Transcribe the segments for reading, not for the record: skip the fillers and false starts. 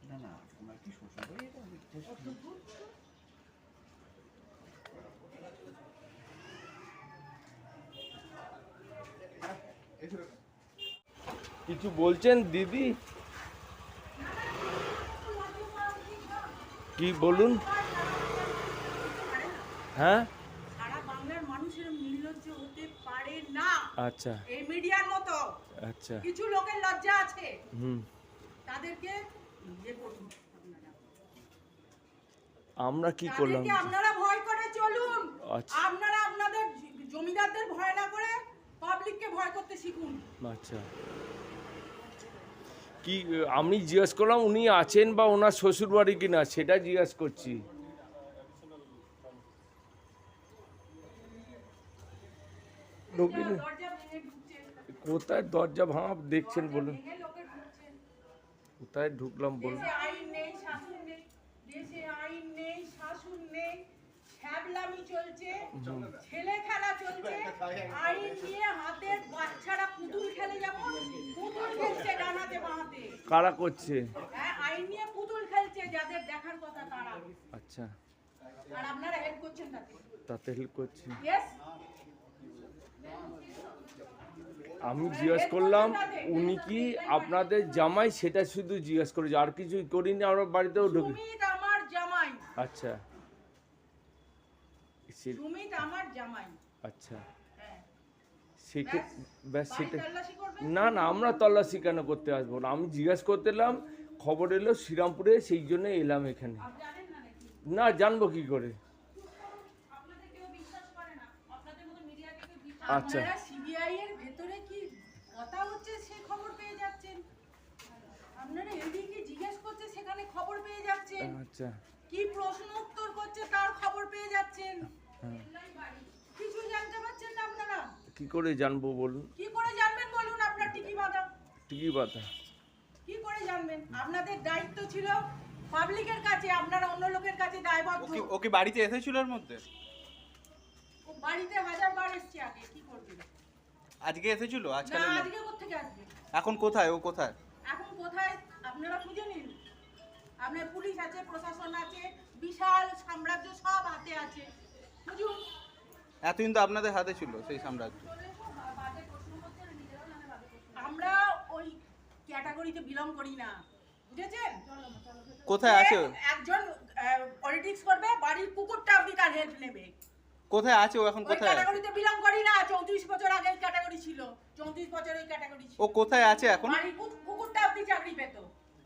না না তোমার কি শ্বশুর বাড়ি এটা? কিছু বলছেন দিদি? কি বলুন? হ্যাঁ, সারা বাংলার মানুষের নির্লজ্জ হতে পারে না। আচ্ছা এই মিডিয়ার মতো আচ্ছা, কিছু লোকের লজ্জা আছে, হুম। তাদেরকে ইয়ে করুন আপনারা। আমরা কি করলাম? তাদেরকে আপনারা ভয় করে চলুন। আচ্ছা। আপনারা আপনাদের জমিদারদের ভয় না করে পাবলিককে ভয় করতে শিখুন। আচ্ছা, কি আমি জিজ্ঞেস করলাম উনি আছেন বা ওনার শ্বশুর বাড়ি কিনা, সেটা জিজ্ঞেস করছি। দরজা ভেঙে ঢুকছে, কোথায় দরজা ভাঙা দেখছেন বলুন? ভেঙে লোকে ঢুকছে। কোথায় ঢুকলাম বলুন? দেশে আইন নেই, শাসন নেই। দেশে আইন নেই, শাসন নেই। ছ্যাবলামি চলছে, ছেলে খেলা চলছে। আইন নিয়ে হাতের বাচ্চারা পুতুল খেলে, যেমন পুতুল খেলছে ডানাতে বাঁহাতে। কারা করছে? হ্যাঁ, আইন নিয়ে পুতুল খেলছে, যাদের দেখার কথা তারা। আচ্ছা, আর আপনারা হেল্প করছেন তাতে। তাতে হেল্প করছি। ইয়েস, আমি জিজ্ঞেস করলাম উনি কি আপনাদের জামাই, সেটা শুধু জিজ্ঞেস করেছি, আর কিছুই করিনি। আমরা বাড়িতেও ঢুকি। সুমিত আমার জামাই। আচ্ছা, সুমিত আমার জামাই। আচ্ছা, হ্যাঁ, সেটা ব্যাস, বাড়ি সেটা। তল্লাশি করবেন? না না, আমরা তল্লাশি কেন করতে আসবো না? আমি জিজ্ঞেস করতে এলাম, খবর এলো শ্রীরামপুরে, সেই জন্য এলাম এখানে। আপনি জানেন না নাকি? না, জানবো কি করে? আপনাদের কেউ বিশ্বাস করে না, আপনাদের মতো মিডিয়াকে কেউ বিশ্বাস। আচ্ছা। আপনারা সিবিআই এর ভেতরে কি কথা হচ্ছে সেই খবর পেয়ে যাচ্ছেন। আপনারা এদিকে জিজ্ঞেস করছে, সেখানে খবর পেয়ে যাচ্ছেন। আচ্ছা, কি প্রশ্ন উত্তর করছে তার খবর পেয়ে যাচ্ছেন। হ্যাঁ। কিছু জানতে পারছেন না আপনারা? কি করে জানবো বলুন? কি করে জানবেন বলুন? আপনার টিকি বাঁধা। ঠিকই কথা। কি করে জানবেন? আপনাদের দায়িত্ব ছিল পাবলিকের কাছে, আপনারা অন্য লোকের কাছে দায়বদ্ধ। ওকে বাড়িতে এসেছিল এর মধ্যে? ও বাড়িতে হাজারবার এসছে আগে, কি করবেন? আজকে এসেছিল? আজকাল না, আজকে কোত্থেকে আসবে? এখন কোথায়? ও কোথায়? এখন কোথায় আপনারা খুঁজে নিন। আপনার পুলিশ আছে, প্রশাসন আছে, বিশাল সাম্রাজ্য সব হাতে আছে, বুঝুন। এতদিন তো আপনাদের হাতে ছিল সেই সাম্রাজ্য। আমরা ওই ক্যাটাগরিতে বিলং করি না, বুঝেছেন? কোথায় আছে? একজন পলিটিক্স করবে, বাড়ির কুকুরটা আপনি তার হেল্প নেবে। কোথায় আছে ও এখন? ওই কোথায় আছে? ক্যাটাগরিতে বিলং করি না। 34 বছর আগে ক্যাটাগরি ছিল, 34 বছর ওই ক্যাটাগরি ছিল। ও কোথায় আছে এখন? বাড়ির কুকুরটা আপনি চাকরি পেত।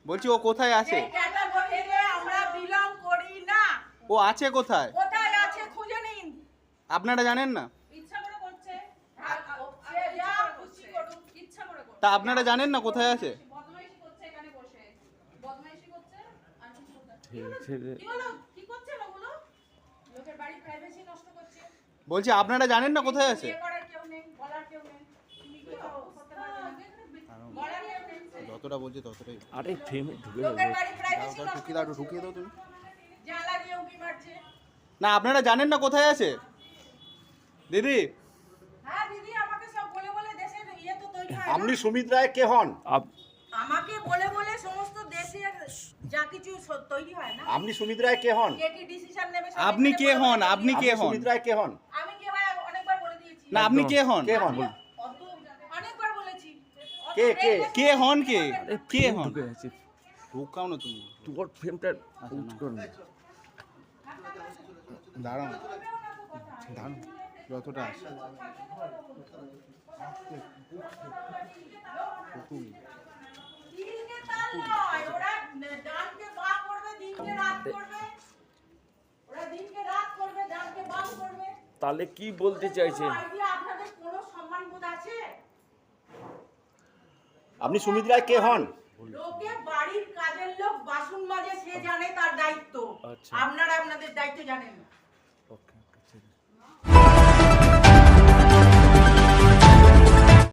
বলছি ও কোথায় আছে? এই ক্যাটাগরিতে আমরা বিলং করি না। ও আছে কোথায়? কোথায় আছে খুঁজে নিন। আপনারা জানেন না? ইচ্ছা করে করছে, সে যা খুশি করুক, ইচ্ছা করে করছে। তা আপনারা জানেন না কোথায় আছে? বদমাইশি করছে এখানে বসে, বদমাইশি করছে। আর কিছু করছে ছেড়ে কি হলো? কি করছে ওগুলো? লোকের বাড়ি প্রাইভেসি নষ্ট করছে। বলছি আপনারা জানেন না কোথায় আছে? বিয়ে করার কেউ নেই, বলার কেউ নেই। তুমি কি করতে পারবে না? বলার কেউ নেই। যতটা বলছি ততটাই। আরে ফ্রেমে ঢুকে লোকের যাবে। বাড়ি প্রাইভেসি নষ্ট ঢুকিয়ে দাও, ঢুকিয়ে দাও তুমি। জ্বালা দিয়ে উকি মারছে। না আপনারা জানেন না কোথায় আছে? দিদি, হ্যাঁ দিদি, আমাকে সব বলে বলে দেশের ইয়ে তো তৈরি হয় না। আপনি সুমিত রায় কে হন? আমাকে বলে বলে সমস্ত দেশের যা কিছু তৈরি হয় না। আপনি সুমিত রায় কে হন? কে কি ডিসিশন নেবে সব আপনি এখানে কে বলে হন? বলে আপনি দিয়ে- কে হন? সুমিত রায় কে হন? আমি কে ভাই অনেকবার বলে দিয়েছি। না আপনি কে হন? কে হন? অত অনেকবার বলেছি। অত কে, কে? রেগে কে হন কে? আরে কে ফ্রেমে হন? ঢুকে আছে। ঢুকাও না তুমি। তোর ফ্রেমটা উঠ কর না। দাঁড়াও দাঁড়াও, যতটা আসে। দিনকে তাল নয়, ওরা ডানকে বাঁ করবে, দিনকে রাত করবে। ওরা দিনকে রাত করবে, ডানকে বাঁ করবে। তাহলে কি বলতে চাইছেন? আইডিয়া আপনাদের কোনো সম্মানবোধ আছে? আপনি সুমিত রায় কে হন? লোকে বাড়ির কাজের লোক বাসন মাজে, সে জানে তার দায়িত্ব। আচ্ছা। আপনারা আপনাদের দায়িত্ব জানেন না।